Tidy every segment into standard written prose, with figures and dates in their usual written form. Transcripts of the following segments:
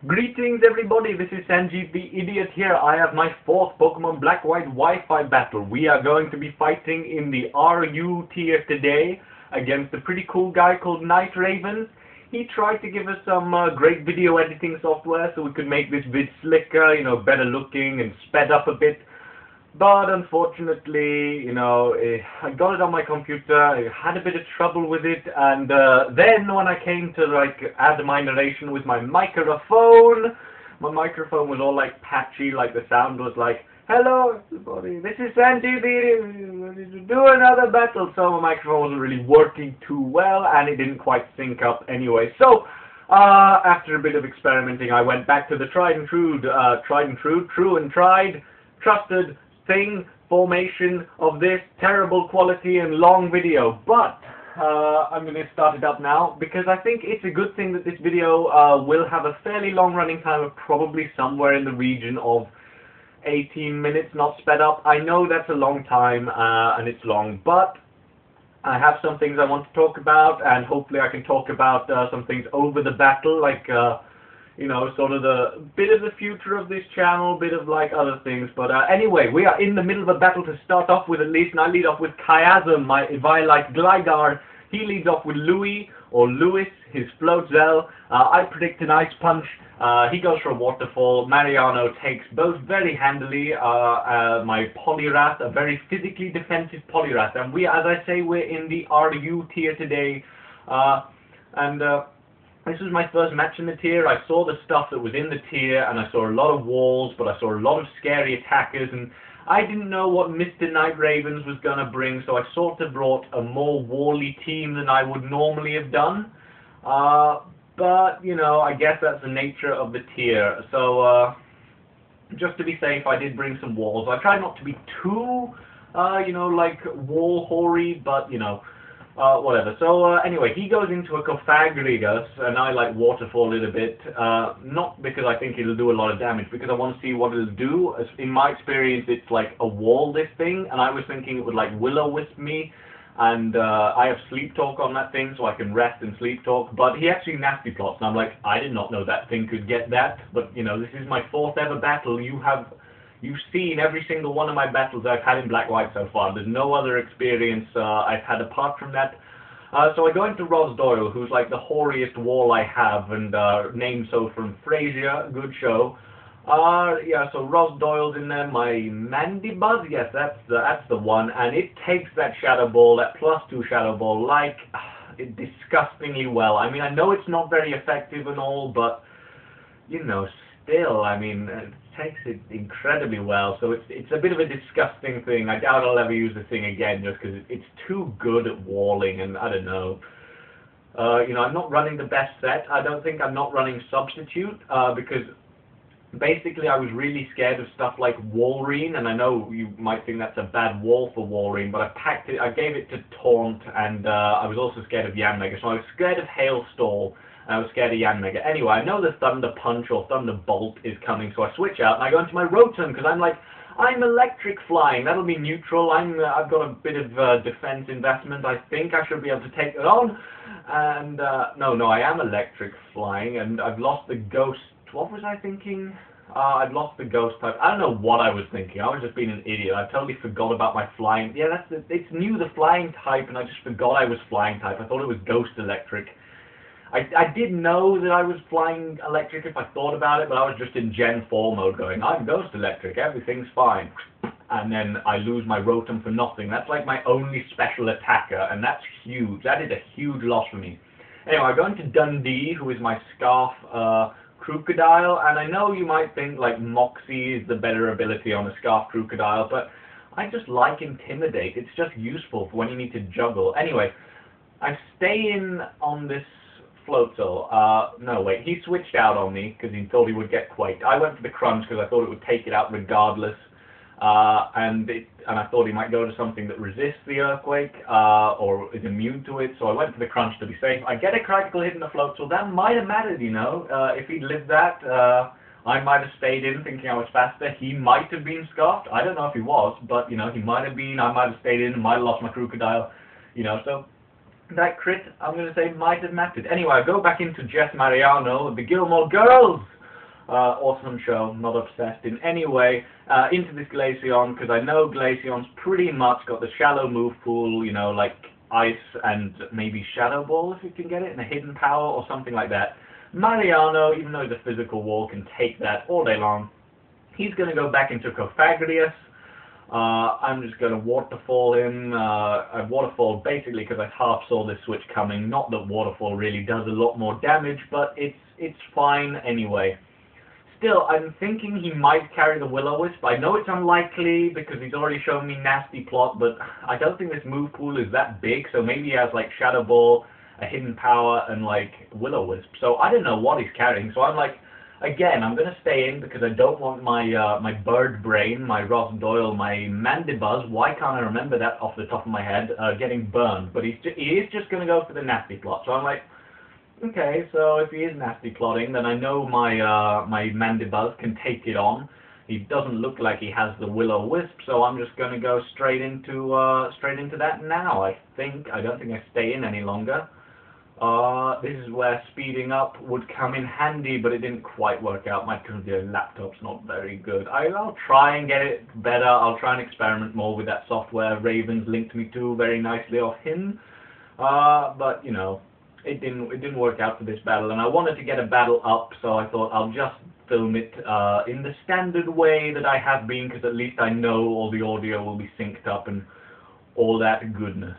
Greetings everybody, this is Sanjit the Idiot here. I have my fourth Pokemon Black-White Wi-Fi battle. We are going to be fighting in the RU tier today against a pretty cool guy called Nightravenz. He tried to give us some great video editing software so we could make this vid slicker, better looking and sped up a bit. But unfortunately, I got it on my computer, I had a bit of trouble with it, and then when I came to add my narration with my microphone was all patchy, the sound was like, "Hello everybody, this is Sanjit, do another battle." So my microphone wasn't really working too well, and it didn't quite sync up anyway. So after a bit of experimenting, I went back to the tried and true, trusted formation of this terrible quality and long video. But I'm going to start it up now because I think it's a good thing that this video will have a fairly long running time of probably somewhere in the region of 18 minutes, not sped up. I know that's a long time and it's long, but I have some things I want to talk about, and hopefully I can talk about some things over the battle, sort of the bit of the future of this channel, bit of other things. But anyway, we are in the middle of a battle to start off with at least, and I lead off with Chiasm, my Eviolite Gligar. He leads off with Louis, or Lewis, his Floatzel. I predict an Ice Punch. He goes for a Waterfall. Mariano takes both very handily. My Poliwrath, a very physically defensive Poliwrath. And we, as I say, we're in the RU tier today. This was my first match in the tier. I saw the stuff that was in the tier, and I saw a lot of walls, but I saw a lot of scary attackers, and I didn't know what Mr. Nightravenz was going to bring, so I sort of brought a more wally team than I would normally have done. But, I guess that's the nature of the tier. So, just to be safe, I did bring some walls. I tried not to be too, wall hoary, but, whatever. So anyway, he goes into a Cofagrigus, and I Waterfall it a bit, not because I think it'll do a lot of damage, because I want to see what it'll do. In my experience, it's like a wall, this thing, and I was thinking it would Will-O-Wisp me, and I have Sleep Talk on that thing, so I can rest and Sleep Talk, but he actually Nasty Plots, and I'm like, I did not know that thing could get that, but this is my fourth ever battle. You've seen every single one of my battles I've had in Black-White so far. There's no other experience I've had apart from that. So I go into Ros Doyle, who's the hoariest wall I have, and named so from Frasier, good show. Yeah, so Ros Doyle's in there. My Mandibuzz, yes, that's the one, and it takes that Shadow Ball, that +2 Shadow Ball, disgustingly well. I mean, I know it's not very effective and all, but still, it takes it incredibly well, so it's a bit of a disgusting thing. I doubt I'll ever use the thing again just because it's too good at walling, and I don't know. I'm not running the best set. I don't think I'm not running Substitute, because basically I was really scared of stuff like Walrein, and I know you might think that's a bad wall for Walrein, but I gave it to Taunt, and I was also scared of Yanmega, so I was scared of Hailstall, and I was scared of Yanmega. Anyway, I know the Thunder Punch or Thunder Bolt is coming, so I switch out and I go into my Rotom because I'm electric flying. That'll be neutral. I've got a bit of defense investment. I think I should be able to take it on. And no, I am electric flying, and I've lost the Ghost. What was I thinking? I've lost the Ghost type. I don't know what I was thinking. I was just being an idiot. I totally forgot about my flying. Yeah, it's new, the flying type, and I just forgot I was flying type. I thought it was Ghost Electric. I did know that I was flying electric if I thought about it, but I was just in Gen 4 mode going, I'm Ghost Electric, everything's fine. And then I lose my Rotom for nothing. That's my only special attacker, and that's huge. That is a huge loss for me. Anyway, I go into Dundee, who is my Scarf Crocodile, and I know you might think Moxie is the better ability on a Scarf Crocodile, but I just like Intimidate. It's just useful for when you need to juggle. Anyway, I stay in on this Floatzel. No, wait, he switched out on me because he thought he would get quaked. I went for the Crunch because I thought it would take it out regardless, and I thought he might go to something that resists the Earthquake, or is immune to it, so I went for the Crunch to be safe. I get a critical hit in the Floatzel. That might have mattered, if he'd lived that, I might have stayed in thinking I was faster. He might have been scarfed. I don't know if he was, but, he might have been. I might have stayed in, might have lost my Crocodile, so that crit, I'm going to say, might have mattered. Anyway, I go back into Jess Mariano, the Gilmore Girls. Awesome show, not obsessed in any way. Into this Glaceon, because I know Glaceon's pretty much got the shallow move pool, you know, like Ice and maybe Shadow Ball if you can get it, and a Hidden Power or something like that. Mariano, even though he's a physical wall, can take that all day long. He's going to go back into Cofagrius. I'm just going to Waterfall him. I Waterfall basically because I half saw this switch coming. Not that Waterfall really does a lot more damage, but it's fine anyway. Still, I'm thinking he might carry the Will-O-Wisp. I know it's unlikely because he's already shown me Nasty Plot, but I don't think this move pool is that big, so maybe he has like Shadow Ball, a Hidden Power, and like Will-O-Wisp. So I don't know what he's carrying, so I'm like, again, I'm going to stay in because I don't want my my Bird Brain, my Ross Doyle, my Mandibuzz, why can't I remember that off the top of my head, getting burned. But he is just going to go for the Nasty Plot, so I'm like, okay, so if he is nasty plotting, then I know my my Mandibuzz can take it on. He doesn't look like he has the Will-O-Wisp, so I'm just going to go straight into that now. I don't think I stay in any longer. This is where speeding up would come in handy, but it didn't quite work out. My laptop's not very good. I'll try and get it better. I'll try and experiment more with that software Ravens linked me to very nicely off him. But you know, it didn't work out for this battle, and I wanted to get a battle up, so I thought I'll just film it in the standard way that I have been, because at least I know all the audio will be synced up and all that goodness.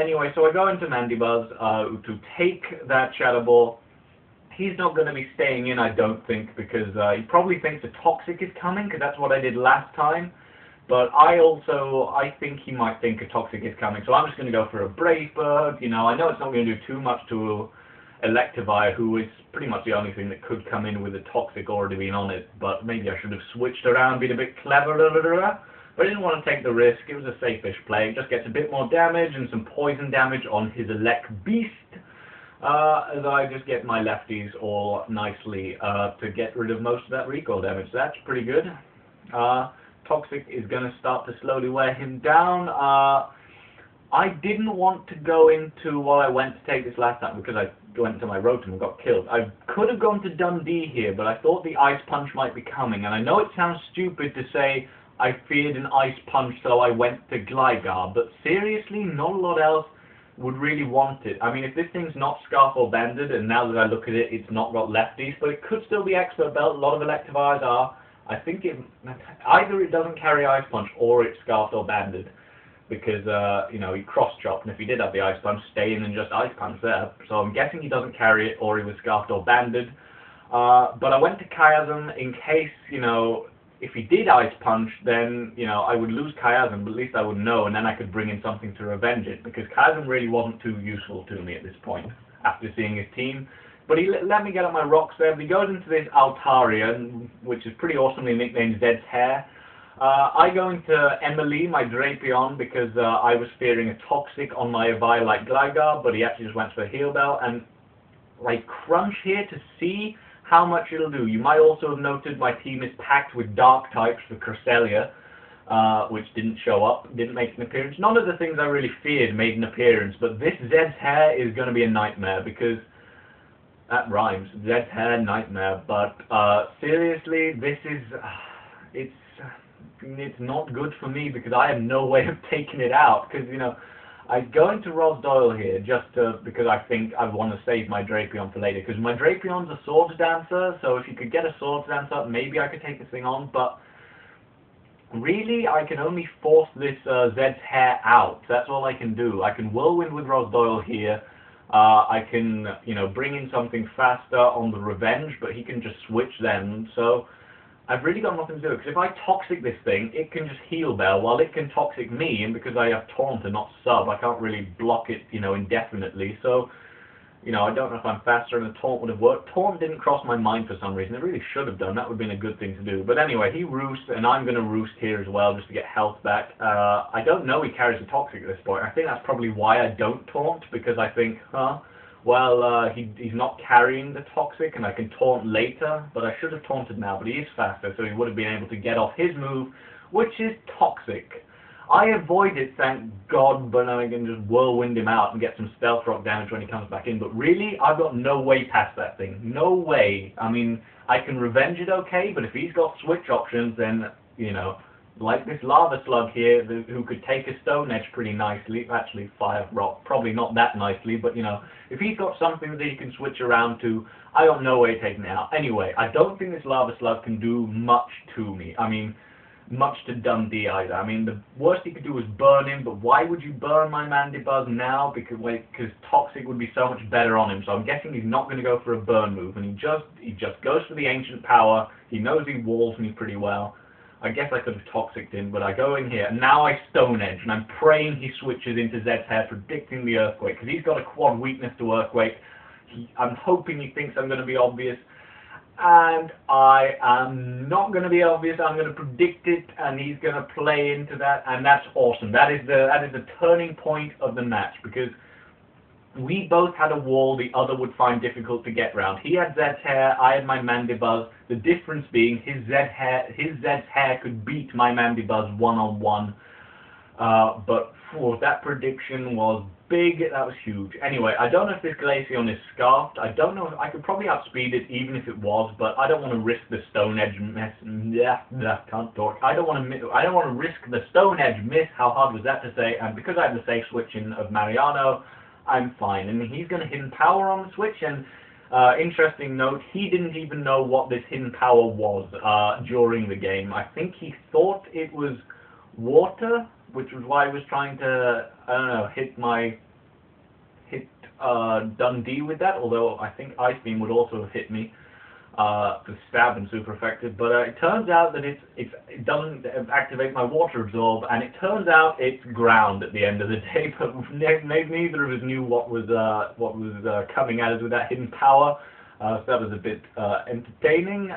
Anyway, so I go into Mandibuzz to take that Shadow Ball. He's not going to be staying in, I don't think, because he probably thinks a Toxic is coming, because that's what I did last time. But I think he might think a Toxic is coming, so I'm just going to go for a Brave Bird. You know, I know it's not going to do too much to Electivire, who is pretty much the only thing that could come in with a Toxic already being on it, but maybe I should have switched around, been a bit cleverer. But I didn't want to take the risk. It was a safe-ish play. It just gets a bit more damage and some poison damage on his Elect Beast, as I just get my lefties all nicely to get rid of most of that recoil damage. So that's pretty good. Toxic is going to start to slowly wear him down. I didn't want to go into, while I went to take this last time, because I went to my Rotom and got killed. I could have gone to Dundee here, but I thought the Ice Punch might be coming. And I know it sounds stupid to say I feared an Ice Punch, so I went to Gligar. But seriously, not a lot else would really want it. I mean, if this thing's not Scarf or Banded, and now that I look at it, it's not got lefties, but it could still be Expert Belt. A lot of Electivires are. I think either it doesn't carry Ice Punch or it's Scarfed or Banded, because you know, he cross-chopped, and if he did have the Ice Punch, stay in and just Ice Punch there. So I'm guessing he doesn't carry it, or he was Scarfed or Banded. But I went to Chiasm in case, you know, if he did Ice Punch, then, you know, I would lose Chiasm, but at least I would know, and then I could bring in something to revenge it, because Chiasm really wasn't too useful to me at this point, after seeing his team. But he let me get up my rocks there. But he goes into this Altaria, which is pretty awesomely nicknamed Zed's Hair. I go into Emily, my Drapion, because I was fearing a Toxic on my Eviolite Gligar, but he actually just went for a Heal Bell. And I crunch here to see how much it'll do. You might also have noted my team is packed with Dark types for Cresselia, which didn't show up, didn't make an appearance. None of the things I really feared made an appearance, but this Zed's Hair is going to be a nightmare, because that rhymes. Zed's Hair, nightmare. But seriously, this is it's not good for me, because I have no way of taking it out. Because, you know, I go into Ross Doyle here just because I think I want to save my Drapion for later. Because my Drapion's a Swords Dancer, so if you could get a Swords Dancer, maybe I could take this thing on. But really, I can only force this Zed's Hair out. That's all I can do. I can Whirlwind with Ross Doyle here. I can, you know, bring in something faster on the Revenge, but he can just switch then. So I've really got nothing to do. Because if I Toxic this thing, it can just Heal Bell, while it can Toxic me, and because I have Taunt and not Sub, I can't really block it, you know, indefinitely. So, you know, I don't know if I'm faster and a Taunt would have worked. Taunt didn't cross my mind for some reason. It really should have done. That would have been a good thing to do. But anyway, he roosts, and I'm going to roost here as well, just to get health back. I don't know he carries a Toxic at this point. I think that's probably why I don't Taunt, because I think, well, he's not carrying the Toxic, and I can Taunt later, but I should have Taunted now, but he is faster, so he would have been able to get off his move, which is Toxic. I avoid it, thank God, but I can just whirlwind him out and get some stealth rock damage when he comes back in. But really, I've got no way past that thing. No way. I mean, I can revenge it okay, but if he's got switch options, then, you know, like this lava slug here, who could take a stone edge pretty nicely, actually fire rock, probably not that nicely, but, you know, if he's got something that he can switch around to, I got no way of taking it out. Anyway, I don't think this lava slug can do much to me. I mean, much to Dundee either. I mean, the worst he could do was burn him, but why would you burn my Mandibuzz now? Because Toxic would be so much better on him, so I'm guessing he's not going to go for a burn move, and he just goes for the Ancient Power. He knows he walls me pretty well. I guess I could have Toxiced him, but I go in here, and now I Stone Edge, and I'm praying he switches into Zed's Hair, predicting the Earthquake, because he's got a quad weakness to Earthquake. I'm hoping he thinks I'm going to be obvious. And I am not going to be obvious. I'm going to predict it, and he's going to play into that, and that's awesome. That is the turning point of the match, because we both had a wall the other would find difficult to get round. He had Zed's Hair, I had my Mandibuzz. The difference being his Zed's Hair could beat my Mandibuzz one-on-one. But that prediction was big, that was huge. Anyway, I don't know if this Glaceon is scarfed. I don't know. I could probably outspeed it even if it was, but I don't want to risk the Stone Edge miss. Can't talk. I don't want to risk the Stone Edge miss. How hard was that to say? And because I have the safe switching of Mariano, I'm fine. And he's going to hidden power on the switch. And interesting note, he didn't even know what this hidden power was during the game. I think he thought it was water, which was why I was trying to, I don't know, hit Dundee with that, although I think Ice Beam would also have hit me, for stab and super effective, but it turns out that it doesn't activate my water absorb, and it turns out it's ground at the end of the day, but neither of us knew what was coming at us with that hidden power, so that was a bit entertaining.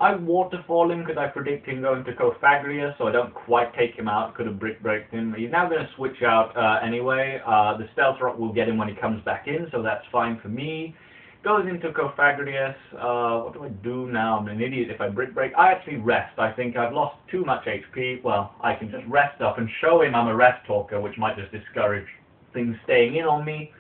I waterfall him because I predict him going to Cofagria, so I don't quite take him out. Could have brick breaked him. He's now going to switch out anyway. The Stealth Rock will get him when he comes back in, so that's fine for me. Goes into Cofagrius. What do I do now? I'm an idiot if I brick break. I actually rest. I think I've lost too much HP. Well, I can just rest up and show him I'm a rest talker, which might just discourage things staying in on me.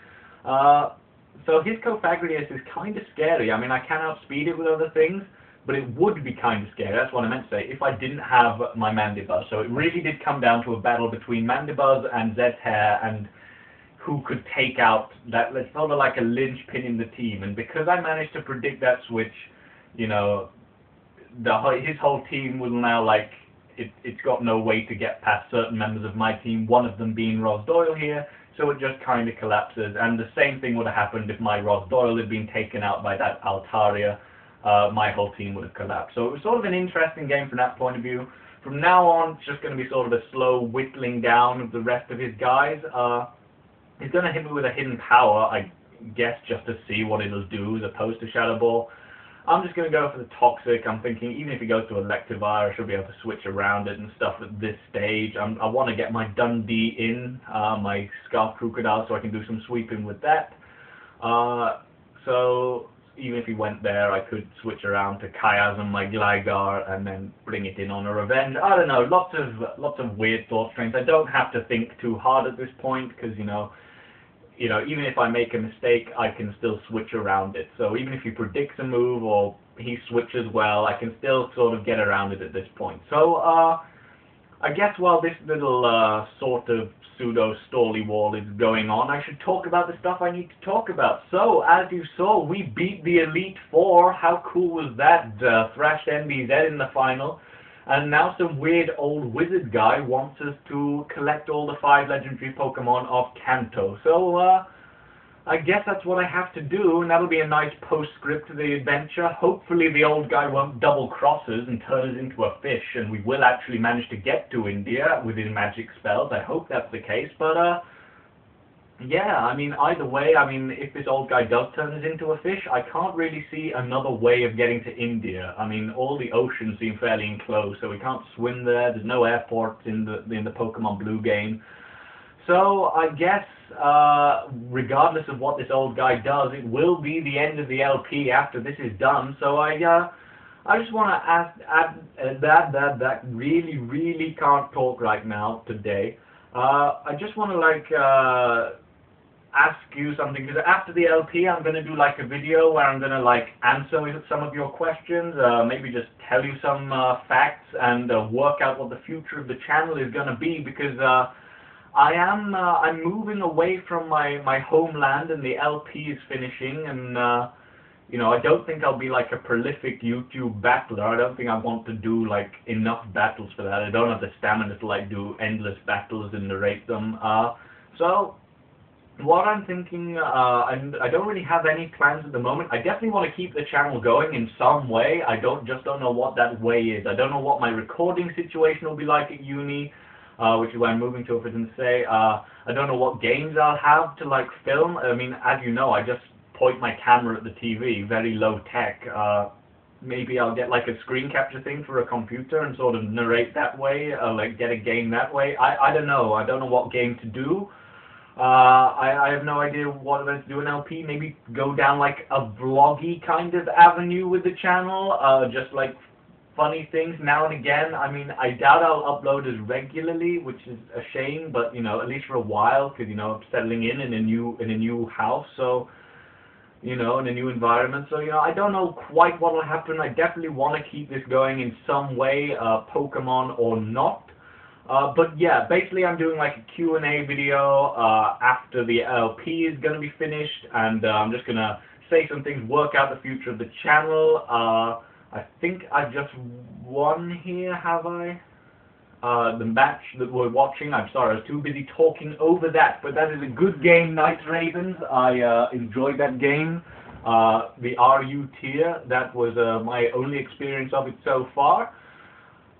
So his Cofagrius is kind of scary. I mean, I can outspeed it with other things, but it would be kind of scary, that's what I meant to say, if I didn't have my Mandibuzz. So it really did come down to a battle between Mandibuzz and Zed's Hair, and who could take out that, it's sort of like a linchpin in the team. And because I managed to predict that switch, you know, his whole team will now, like, it's got no way to get past certain members of my team, one of them being Ros Doyle here, so it just kind of collapses. And the same thing would have happened if my Ros Doyle had been taken out by that Altaria. My whole team would have collapsed. So it was sort of an interesting game from that point of view. From now on, it's just going to be sort of a slow whittling down of the rest of his guys. He's going to hit me with a hidden power, I guess, just to see what it'll do as opposed to Shadow Ball. I'm just going to go for the Toxic. I'm thinking even if he goes to Electivire, I should be able to switch around it and stuff at this stage. I want to get my Dundee in, my Scarf Crocodile, so I can do some sweeping with that. So even if he went there, I could switch around to Chiasm, my Gligar, and then bring it in on a revenge. I don't know, lots of weird thought trains. I don't have to think too hard at this point, because, you know, even if I make a mistake, I can still switch around it. So even if he predicts a move or he switches well, I can still sort of get around it at this point. So, I guess while this little sort of pseudo-Stally wall is going on, I should talk about the stuff I need to talk about. So, as you saw, we beat the Elite Four. How cool was that? Thrashed NBZ in the final. And now some weird old wizard guy wants us to collect all the 5 legendary Pokemon of Kanto. So, I guess that's what I have to do, and that'll be a nice postscript to the adventure. Hopefully the old guy won't double-cross us and turn us into a fish, and we will actually manage to get to India with his magic spells. I hope that's the case, but, yeah, I mean, either way, I mean, if this old guy does turn us into a fish, I can't really see another way of getting to India. I mean, all the oceans seem fairly enclosed, so we can't swim there. There's no airports in the Pokemon Blue game. So, I guess, regardless of what this old guy does, it will be the end of the LP after this is done. So I I just want to that really can't talk right now today. I just want to ask you something, because after the LP I'm going to do like a video where I'm going to like answer some of your questions, maybe just tell you some facts and work out what the future of the channel is going to be, because I'm moving away from my homeland and the LP is finishing, and you know, I don't think I'll be like a prolific YouTube battler. I don't think I want to do like enough battles for that. I don't have the stamina to like do endless battles and narrate them. So what I'm thinking, I don't really have any plans at the moment. I definitely want to keep the channel going in some way. I just don't know what that way is. I don't know what my recording situation will be like at uni, which is where I'm moving to, if I didn't say. I don't know what games I'll have to like film. I mean, as you know, I just point my camera at the TV, very low tech. Maybe I'll get like a screen capture thing for a computer and sort of narrate that way, like get a game that way. I don't know. I don't know what game to do. I have no idea what I'm going to do in LP. Maybe go down like a vloggy kind of avenue with the channel, just like funny things now and again. I mean, I doubt I'll upload as regularly, which is a shame, but you know, at least for a while, because you know, I'm settling in a new house, so you know, in a new environment. So, you know, I don't know quite what will happen. I definitely want to keep this going in some way, Pokemon or not. But yeah, basically I'm doing like a Q&A video after the LP is going to be finished, and I'm just going to say some things, work out the future of the channel. I think I've just won here, have I? The match that we're watching, I'm sorry, I was too busy talking over that, but that is a good game, Nightravenz. I enjoyed that game. The RU tier, that was my only experience of it so far.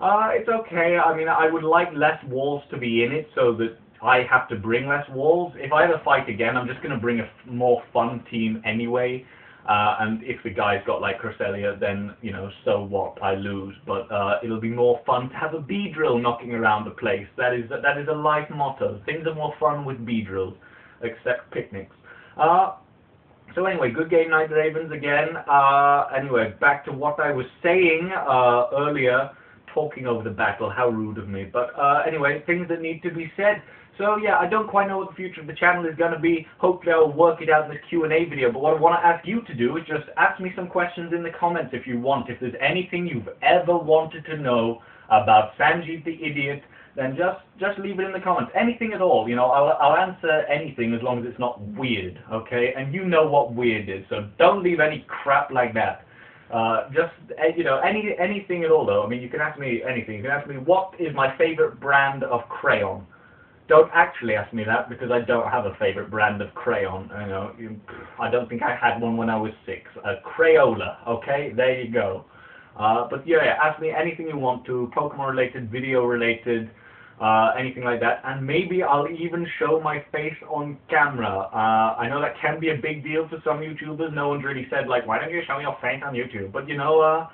It's okay. I mean, I would like less walls to be in it so that I have to bring less walls. If I ever fight again, I'm just going to bring a more fun team anyway. And if the guy's got like Cresselia, then, you know, so what, I lose. But it'll be more fun to have a bee-drill knocking around the place. That is a life motto. Things are more fun with bee-drills, except picnics. So anyway, good game, Nightravenz again. Anyway, back to what I was saying earlier, talking over the battle, how rude of me. But anyway, things that need to be said. So yeah, I don't quite know what the future of the channel is going to be. Hopefully I'll work it out in the Q&A video. But what I want to ask you to do is just ask me some questions in the comments if you want. If there's anything you've ever wanted to know about Sanjit the Idiot, then just leave it in the comments. Anything at all. You know, I'll answer anything as long as it's not weird, okay? And you know what weird is, so don't leave any crap like that. Just, you know, anything at all though. I mean, you can ask me anything. You can ask me, what is my favorite brand of crayon? Don't actually ask me that, because I don't have a favorite brand of crayon. You know, I don't think I had one when I was 6. A Crayola, okay? There you go. But yeah, ask me anything you want to, Pokemon related, video related, anything like that. And maybe I'll even show my face on camera. I know that can be a big deal for some YouTubers. No one's really said, like, why don't you show your face on YouTube? But you know,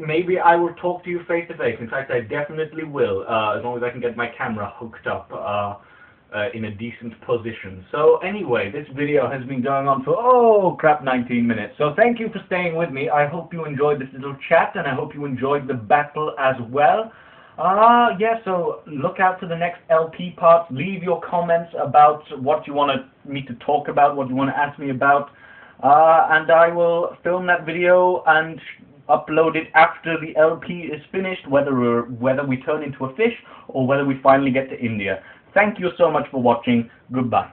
maybe I will talk to you face to face. In fact, I definitely will, as long as I can get my camera hooked up in a decent position. So anyway, this video has been going on for, oh crap, 19 minutes. So thank you for staying with me. I hope you enjoyed this little chat, and I hope you enjoyed the battle as well. Yeah, so look out for the next LP part. Leave your comments about what you want me to talk about, what you want to ask me about, and I will film that video and upload it after the LP is finished, whether we turn into a fish or whether we finally get to India. Thank you so much for watching. Goodbye.